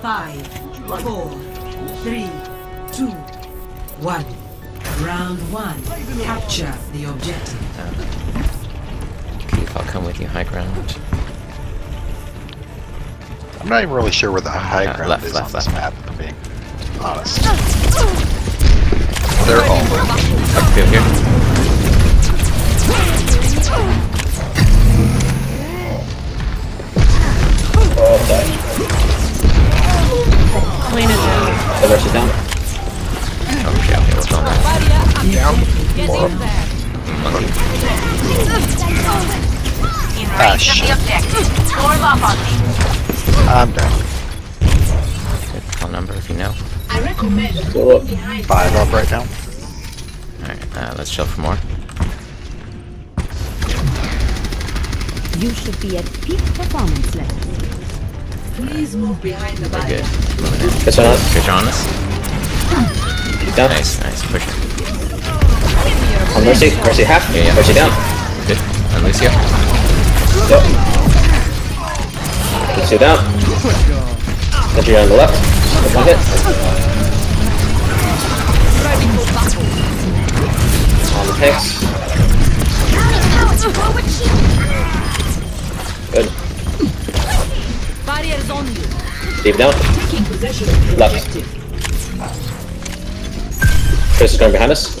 5, 4, 3, 2, 1. Round 1. Capture the objective. Keith, I'll come with you high ground. I'm not even really sure where the high ground left, is left, on this left. map, if I'm being honest. They're all Up field here. Oh, sorry. Clean it down. The rush is down. Oh shit, okay, what's on that? Monkey. Ah, shit. I'm down. Good call number if you know. Go up. 5 up right now. Alright, let's chill for more. You should be at peak performance level. Please move behind the We're barrier. good. Moving in. Fish on us. Fish on us. Down. Nice, nice. Push it. On Mercy. Mercy half. Yeah, yeah. Mercy down. Good. And Lucio. Yep. Lucio down. Entry on the left. That's one hit. On the tanks. Good. Barriers on you. Steve down. Taking possession of the Left. objective. Chris is going behind us.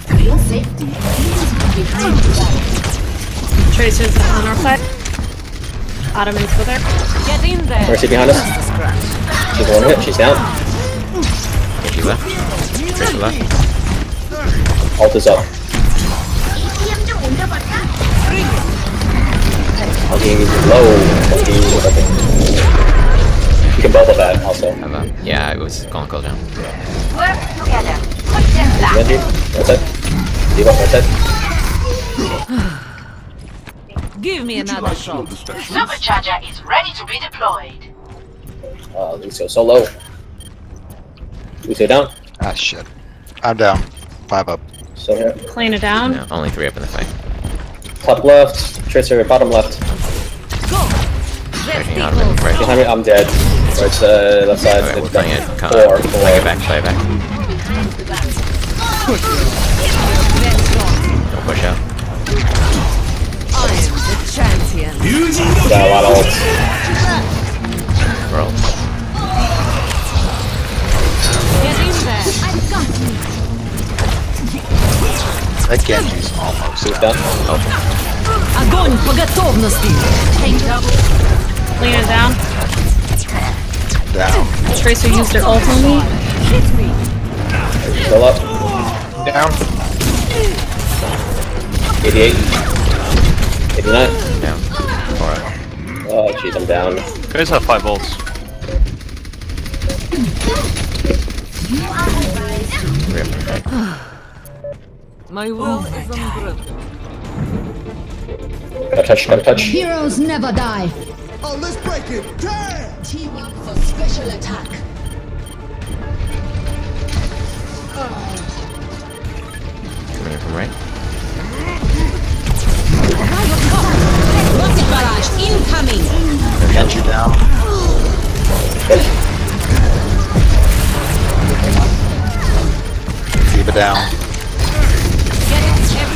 For your safety, please move behind the barrier. Tracer's on our side. Ottoman's with her. Get in there. Mercy behind us. She's one hit. She's down. She left. Tracer left. Ult is up. Monkey low. Monkey up. You can both of that also. Yeah, it was gonna go down. Work together. Put them back. Benji, one side. Leave up one side. Give me another shot. Supercharger is ready to be deployed. Lucio so low. Lucio down. Ah, shit. I'm down. 5 up. So here. Clean it down. No, only 3 up in the fight. Top left. Tracer bottom left. Checking out of it. Right. Behind me. I'm dead. Right left side. Okay, we're playing it. Come Four. on. Play it back, play it back. Don't push out. I am the champion. Got a lot of ults. Roll. Get in there. I've got you. Again, he's almost Who's down. down? Огонь по готовности. Clean it down. Down. Tracer used her ult on me. Still up. Down. 88. 89. Down. 4 up. Oh jeez, I'm down. You guys have 5 volts. Three up in the fight. My will is unbroken. Gotta touch, gotta touch. Heroes never die. Oh, let's break it! Damn! Team up for special attack. Coming in from right. Rocket barrage incoming. Got you down. Keep it down.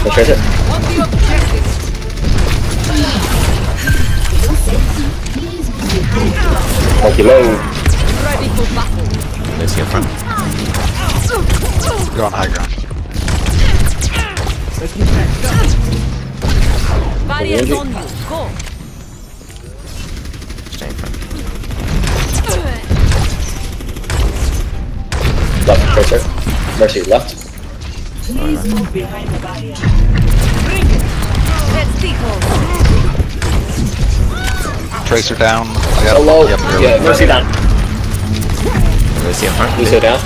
Let's trace it. On the objective. Monkey low. Ready for battle. Lucio front. Go on high ground. Barriers on you. Go. Stay in front. Left tracer. Mercy left. Please move behind the barrier. Bring it. Let's see hold. Tracer down. I got So a low. monkey up here. Yeah, Mercy down. Lucio front. Lucio down.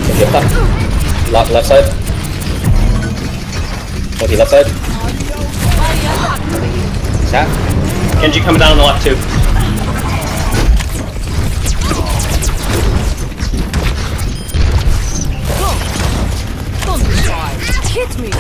Monkey up top. Left side. Monkey left side. Tap. Genji coming down on the left too. Hit me.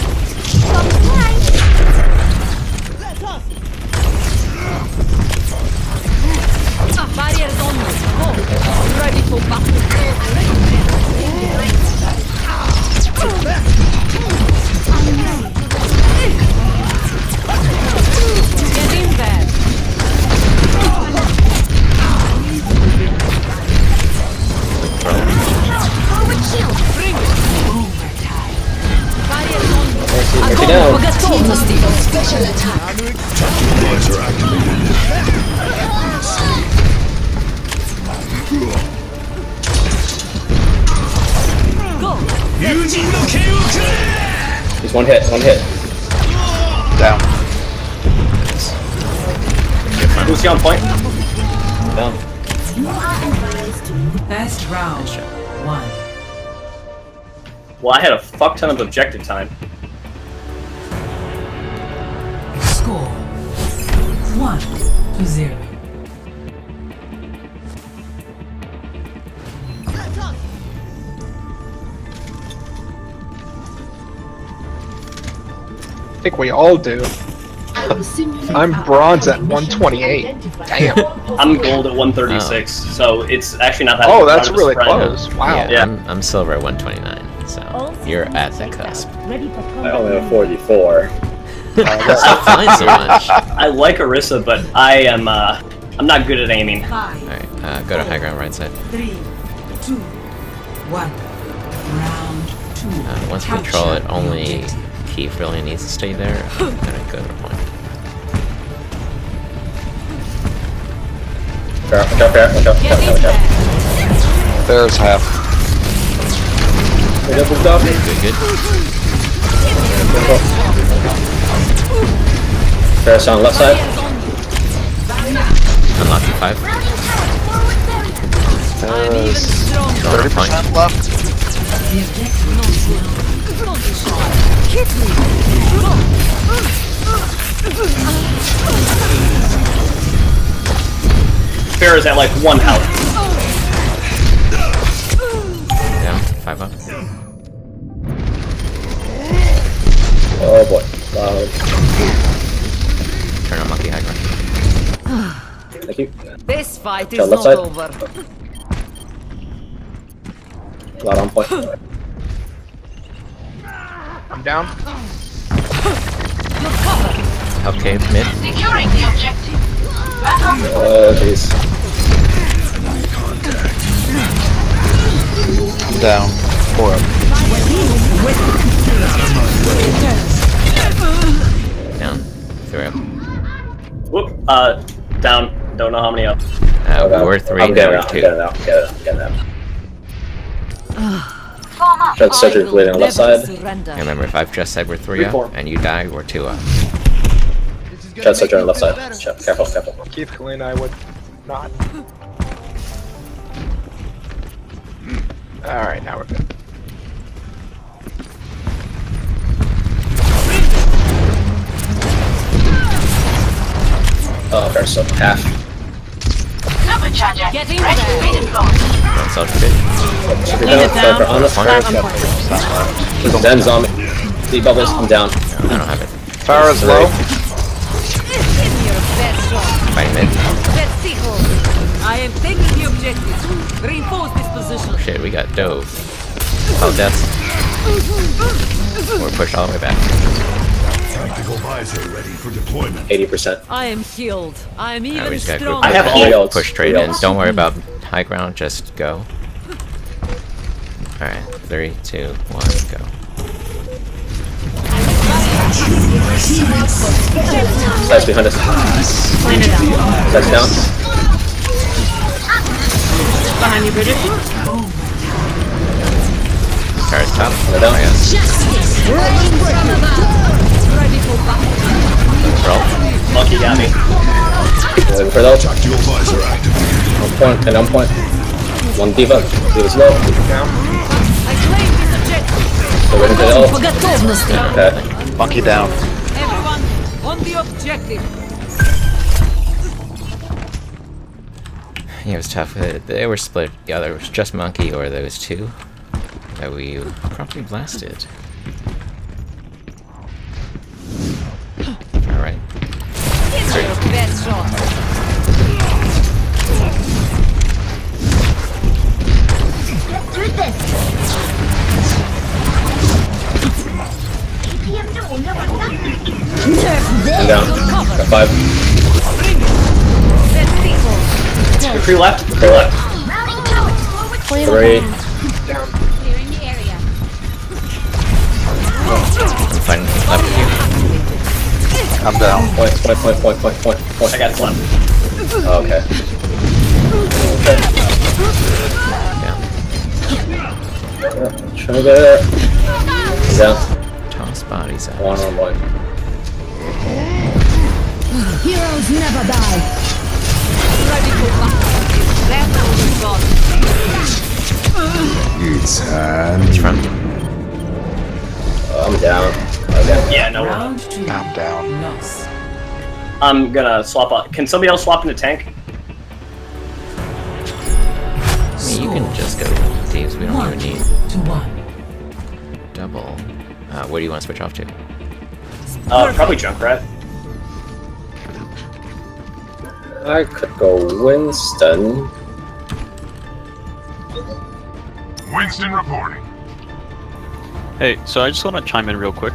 Mercy down. Special attack. He's one hit. Down. Lucy on point. Down. Best round. One. Well, I had a fuck ton of objective time. Score 1-0. I think we all do. I'm bronze at 128. Damn. I'm gold at 136, so it's actually not that. Oh, much that's of a really spread. close. Wow. Yeah, I'm silver at 129, so you're at the cusp. Ready for I only have 44. Stop flying so much. I like Orisa, but I'm not good at aiming. 5, Alright, go to high ground right side. 3, 2, 1. Round 2. Once we control it, only Keith really needs to stay there. I'm gonna go to the point. Watch out. There's half. Good. Ferris on left side. Unlocking 5. There's Go to the point. 30% left. Fair is at like 1 health. Down. 5 up. Oh boy. Loud. Turn on monkey high ground. Thank you. This fight Go is left not side. over. Loud on point. I'm down. Help cave mid. Securing the objective. Back on the Oh jeez. I'm down. 4 up. Down. 3 up. Whoop. Down. Don't know how many up. We were 3, I'm now getting we're out. 2. Getting out. form Try to surgery bleeding on the left side. And remember, if I've just said we're 3 4. up and you die, we're 2 up. Try to surgery on the left side. Careful. Keith Kalina, I would not. Alright, now we're good. Oh, Ferris up half. supercharger Getting ready to be deployed. Don't self fit. Should be Lean it down. down. For honest. Fire. Zen's on me. See bubbles. I'm down. I don't have it. Farah's low. Fighting mid. I am taking the objective. Reinforce this position. Shit, we got dove. Oh, death. We're pushed all the way back. Tactical visor ready for deployment. 80%. I am healed. I am We even just got group. stronger. I have Three all. ults. Push straight Three in. ults. Don't worry about high ground. Just go. Alright. 3, 2, 1, go. Side's behind us. Lean it down. Side's down. Behind you, Bridget. Tara's top. They're down. Oh, yes. Roll. Monkey got me. Waiting for those. Tactical visor activated. On point and on point. One diva. Diva's low. Down. So waiting for the ult. Okay. Monkey down. Everyone on the objective. Yeah, it was tough. They were split. Yeah, there was just monkey or those two that we promptly blasted. Alright. Your best shot. I'm down. Got 5. Free left. Free left. 3. I'm fighting I'm down. Point. I got one. Okay. Trying to get it. I'm down. Toss bodies out. One on one. Heroes never die. Ready for battle. That Which front? I'm down. Okay. Yeah, no. Round 2. I'm down. Loss. I'm gonna swap up. Can somebody else swap into tank? I mean, you can just go Dave's. We don't 1 even need to 1. double. Where do you want to switch off to? Probably Junkrat. I could go Winston. Winston reporting. Hey, so I just want to chime in real quick.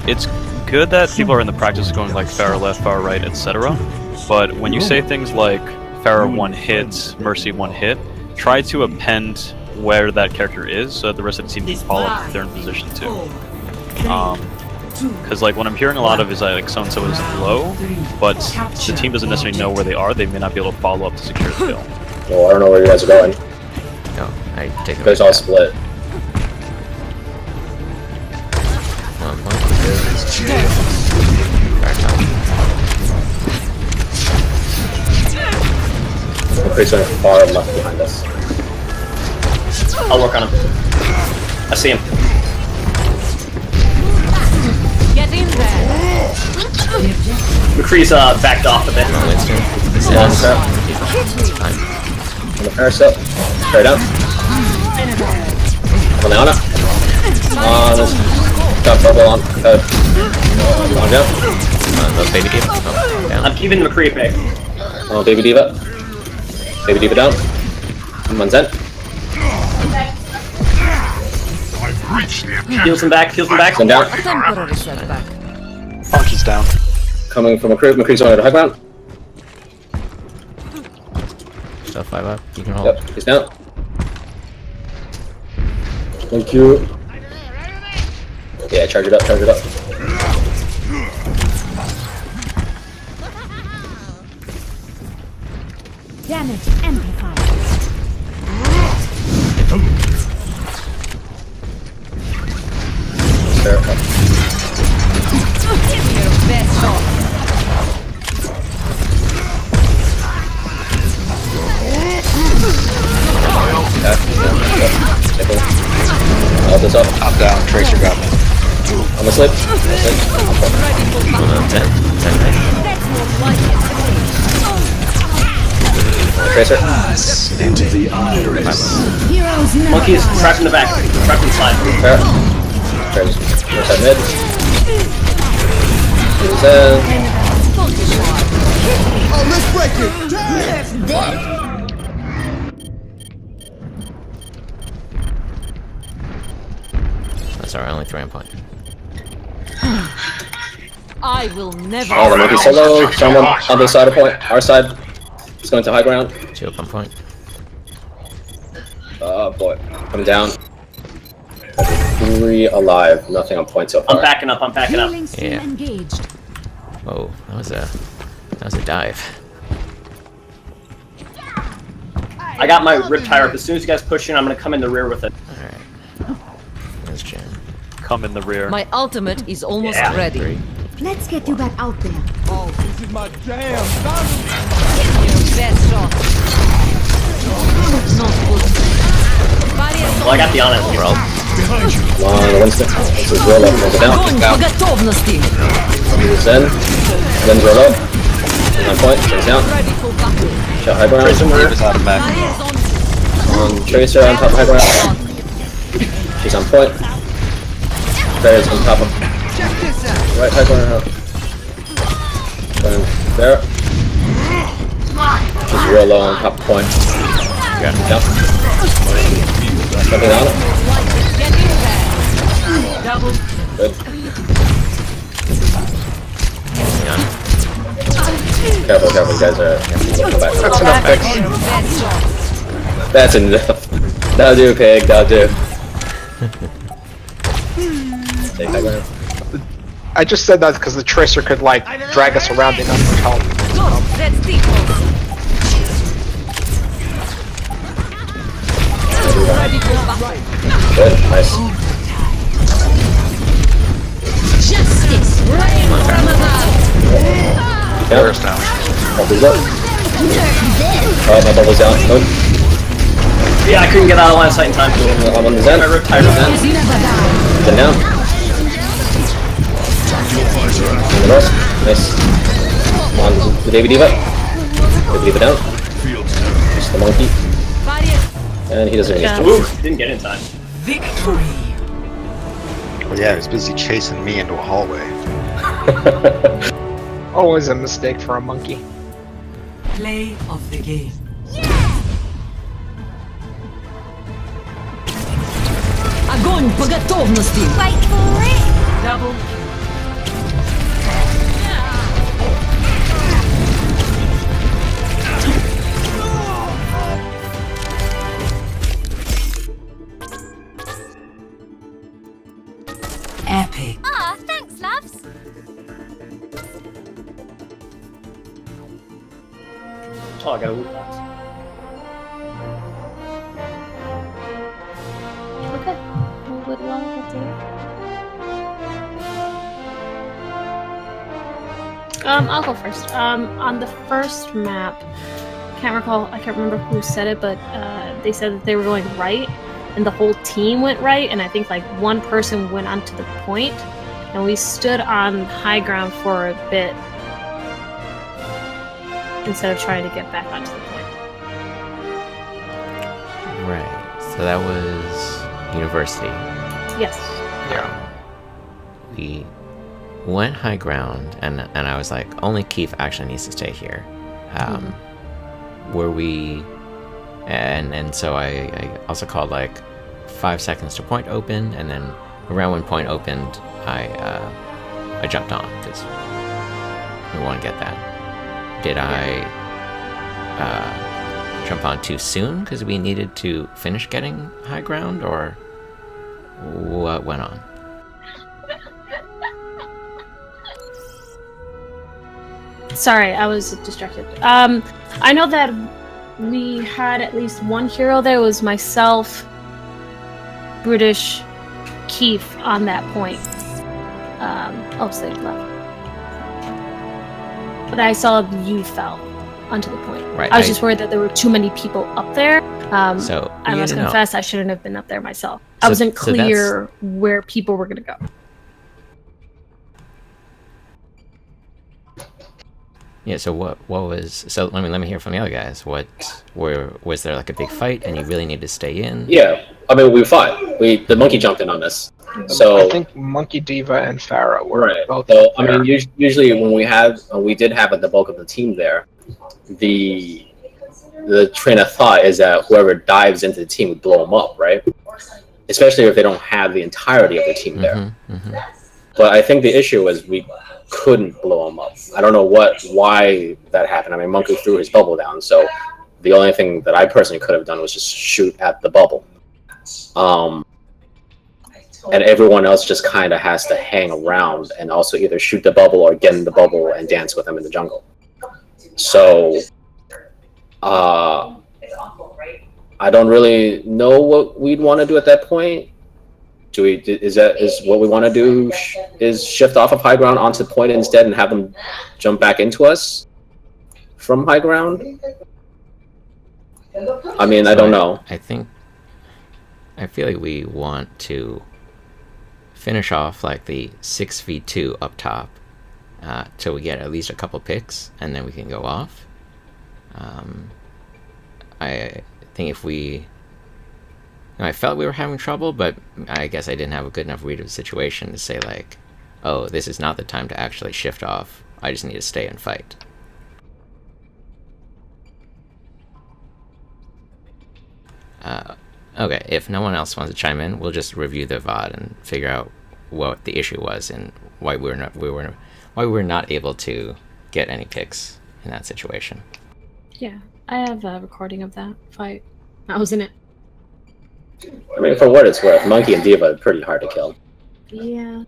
It's good that people are in the practice of going like Pharah left, Pharah right, etc. But when you say things like Pharah 1 hit, Mercy 1 hit, try to append where that character is so that the rest of the team can follow up if they're in position too. Because like what I'm hearing a lot of is like so-and-so is low, but the team doesn't necessarily know where they are. They may not be able to follow up to secure the kill. Well, I don't know where you guys are going. No, I take You it. guys all split. One point. Back top. I'm pretty sure far left behind us. I'll work on him. I see him. Get in there. McCree's backed off a bit. Winston. One step. Time. On the Pharah step. Straight up. On the Ana. On this. Got bubble on. On down. Those baby deep. Oh, down. I'm keeping McCree pick. Oh, Baby Diva. Baby Diva down. I'm on Zen. I've reached the objective. Heals him back. Zen down. Temporary setback. Funky's down. Coming from McCree. McCree's on the high ground. Still 5 up. You can hold. Yep, he's down. Thank you. Yeah, charge it up, charge it up. Damage amplified. Fair. Give me your best shot. All this up. I'm down. Tracer got me. I'm asleep. Ready for battle. 10. 10 right. That's more like it. Tracer. Into the iris. Heroes never Monkey's die. trapped in the back. Trapped inside. Fair. Tracer's first side mid. Zen. That's our only 3 point. I will never. Oh, the monkey solo. Someone on the side of point. Our side. He's going to high ground. 2 up on point. Oh boy. Coming down. 3 alive. Nothing on point so far. I'm backing up. I'm backing up. Healing stream Yeah. engaged. Whoa, that was a dive. I got my rip tire up. As soon as you guys push in, I'm gonna come in the rear with it. Alright. There's Jen. Come in the rear. My ultimate is almost Yeah. ready. 3. Let's get you back out there. Give me your best shot. Not good. Barrier Well, I got the honest. Roll. Come on, Winston. This is roll up. Roll it down. Огонь по готовности. Zen. Zen's roll up. On point. Zen's down. Ready for battle. Shot high ground. Davis out of mech. Barriers on. On Tracer on top of high ground. She's on point. Bear's on top of. Right high ground. Going there. She's real low on top of point. Got it. Jump. Jumping on it. Get in there. Double. Good. Done. Careful, careful, you guys are. Come back. That's enough picks. Best shot. That's enough. That'll do, pig. That'll do. Take high ground. I I just said that because the Tracer could like drag us around enough for help. Go, that's default. Good, nice. Justice reign from above. Yep. Bubbles up. Alright, my bubble's down. Nope. Yeah, I couldn't get out of line of sight in time. I'm on the Zen. I ripped tire Zen. Zen down. On the rest. Nice. On the David Diva. David Diva down. Just the monkey. And he doesn't need to. Ooh, didn't get in time. Victory. Well, yeah, he was busy chasing me into a hallway. Always a mistake for a monkey. Play of the game. Огонь по готовности. Fight for it. Double. Epic. Ah, thanks, loves. Oh, I got a loot box. Okay. Well, good luck with it. I'll go first. On the first map, I can't remember who said it, but they said that they were going right, and the whole team went right, and I think like one person went onto the point, and we stood on high ground for a bit instead of trying to get back onto the point. Right. So that was university. Yes. Yeah. We went high ground, and I was like, only Keith actually needs to stay here. Were we... And so I also called like 5 seconds to point open, and then around when point opened, I jumped on because we want to get that. Did I jump on too soon because we needed to finish getting high ground, or what went on? Sorry, I was distracted. I know that we had at least one hero there. It was myself, British, Keith on that point. Save left. But I saw you fell onto the point. Right, I was just worried that there were too many people up there. So I must confess, I shouldn't have been up there myself. I wasn't clear where people were going to go. Yeah, so what was... So let me hear from the other guys. Was there like a big fight and you really needed to stay in? Yeah, I mean, we fought. The monkey jumped in on us. So I think Monkey Diva and Farah were both. So I mean, usually when we did have the bulk of the team there, the train of thought is that whoever dives into the team would blow them up, right? Especially if they don't have the entirety of the team there. But I think the issue was we couldn't blow them up. I don't know why that happened. I mean, Monkey threw his bubble down, so the only thing that I personally could have done was just shoot at the bubble. And everyone else just kind of has to hang around and also either shoot the bubble or get in the bubble and dance with them in the jungle. So, I don't really know what we'd want to do at that point. Is what we want to do is shift off of high ground onto point instead and have them jump back into us from high ground? I mean, I don't know. I feel like we want to finish off like the 6v2 up top till we get at least a couple picks, and then we can go off. I think if we... I felt we were having trouble, but I guess I didn't have a good enough read of the situation to say like, oh, this is not the time to actually shift off. I just need to stay and fight. Okay, if no one else wants to chime in, we'll just review the VOD and figure out what the issue was and why we were not able to get any picks in that situation. Yeah, I have a recording of that fight. I was in it. I mean, for what it's worth, Monkey and Diva are pretty hard to kill. Yeah.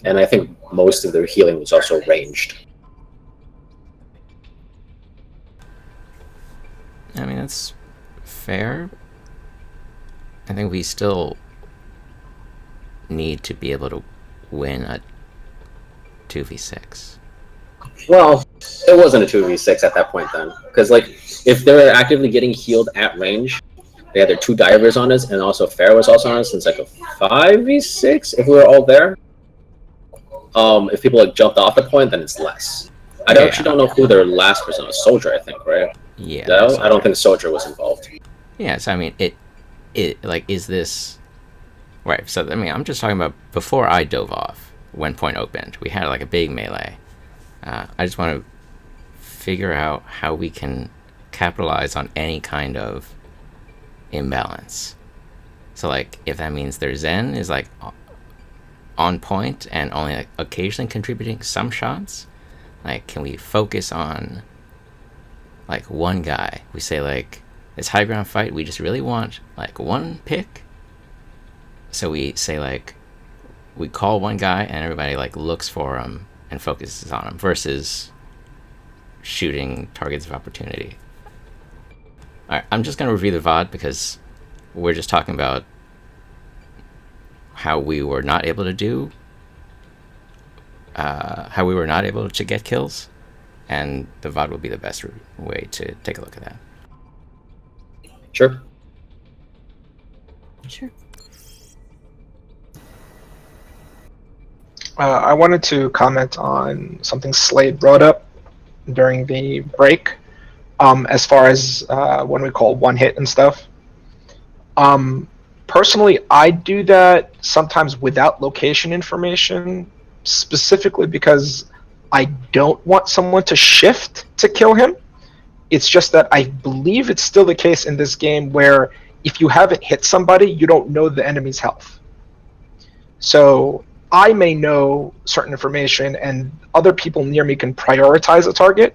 And I think most of their healing was also ranged. I mean, that's fair. I think we still need to be able to win a 2v6. Well, it wasn't a 2v6 at that point then. Because, like, if they're actively getting healed at range, they had their 2 divers on us, and also Fair was also on us, and it's like a 5v6 if we were all there. If people like jumped off the point, then it's less. I actually don't know who their last person was. Soldier, I think, right? Yeah. No, I don't think Soldier was involved. Yeah, so I mean, it like, is this right? So I mean, I'm just talking about before I dove off when point opened. We had like a big melee. I just want to figure out how we can capitalize on any kind of imbalance. So like, if that means their Zen is like on point and only like occasionally contributing some shots, like, can we focus on like one guy? We say like, this high ground fight, we just really want like one pick. So we say like, we call one guy and everybody like looks for him and focuses on him, versus shooting targets of opportunity. Alright, I'm just gonna review the VOD because we're just talking about how we were not able to do, how we were not able to get kills, and the VOD will be the best way to take a look at that. Sure. Sure. I wanted to comment on something Slade brought up during the break, as far as when we call one hit and stuff. Personally, I do that sometimes without location information, specifically because I don't want someone to shift to kill him. It's just that I believe it's still the case in this game where if you haven't hit somebody, you don't know the enemy's health. So I may know certain information and other people near me can prioritize a target,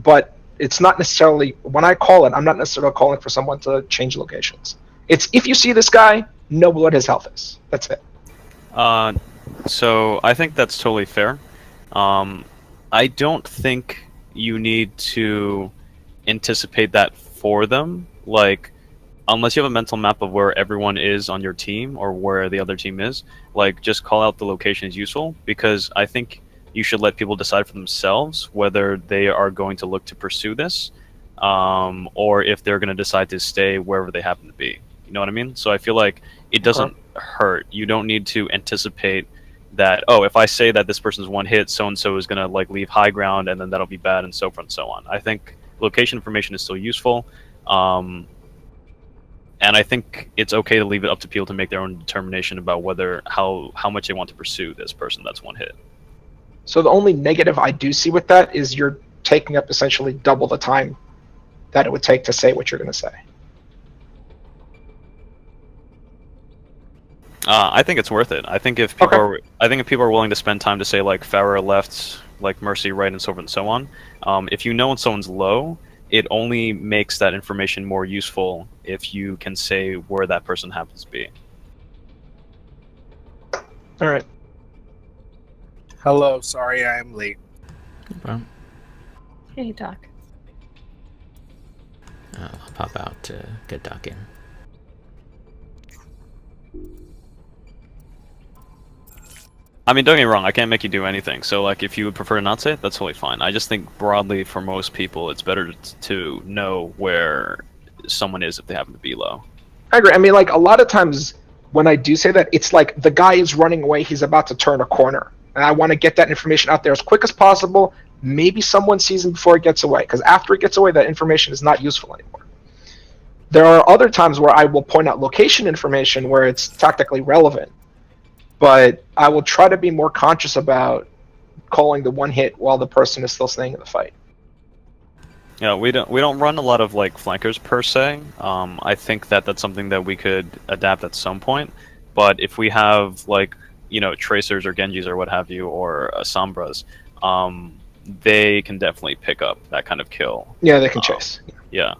but it's not necessarily, when I call it, I'm not necessarily calling for someone to change locations. It's, if you see this guy, know what his health is. That's it. So I think that's totally fair. I don't think you need to anticipate that for them. Like, unless you have a mental map of where everyone is on your team or where the other team is, like, just call out the location is useful, because I think you should let people decide for themselves whether they are going to look to pursue this, or if they're going to decide to stay wherever they happen to be. You know what I mean? So I feel like it doesn't hurt. You don't need to anticipate that, oh, if I say that this person's one hit, so-and-so is going to like leave high ground and then that'll be bad, and so forth and so on. I think location information is still useful. And I think it's okay to leave it up to people to make their own determination about whether how much they want to pursue this person that's one hit. So the only negative I do see with that is you're taking up essentially double the time that it would take to say what you're going to say. I think it's worth it. I think if people are willing to spend time to say like Farah left, like Mercy right, and so forth and so on, if you know when someone's low, it only makes that information more useful if you can say where that person happens to be. All right. Hello, sorry I am late. No problem. Hey, Doc. I'll pop out to get Doc in. I mean, don't get me wrong, I can't make you do anything. So, like, if you would prefer to not say it, that's totally fine. I just think broadly for most people, it's better to know where someone is if they happen to be low. I agree. I mean, like, a lot of times when I do say that, it's like the guy is running away, he's about to turn a corner. And I want to get that information out there as quick as possible. Maybe someone sees him before he gets away, because after he gets away, that information is not useful anymore. There are other times where I will point out location information where it's tactically relevant. But I will try to be more conscious about calling the one hit while the person is still staying in the fight. Yeah, we don't run a lot of like flankers per se. I think that's something that we could adapt at some point. But if we have like, you know, tracers or Genjis or what have you, or Sombras, they can definitely pick up that kind of kill. Yeah, they can chase. Yeah.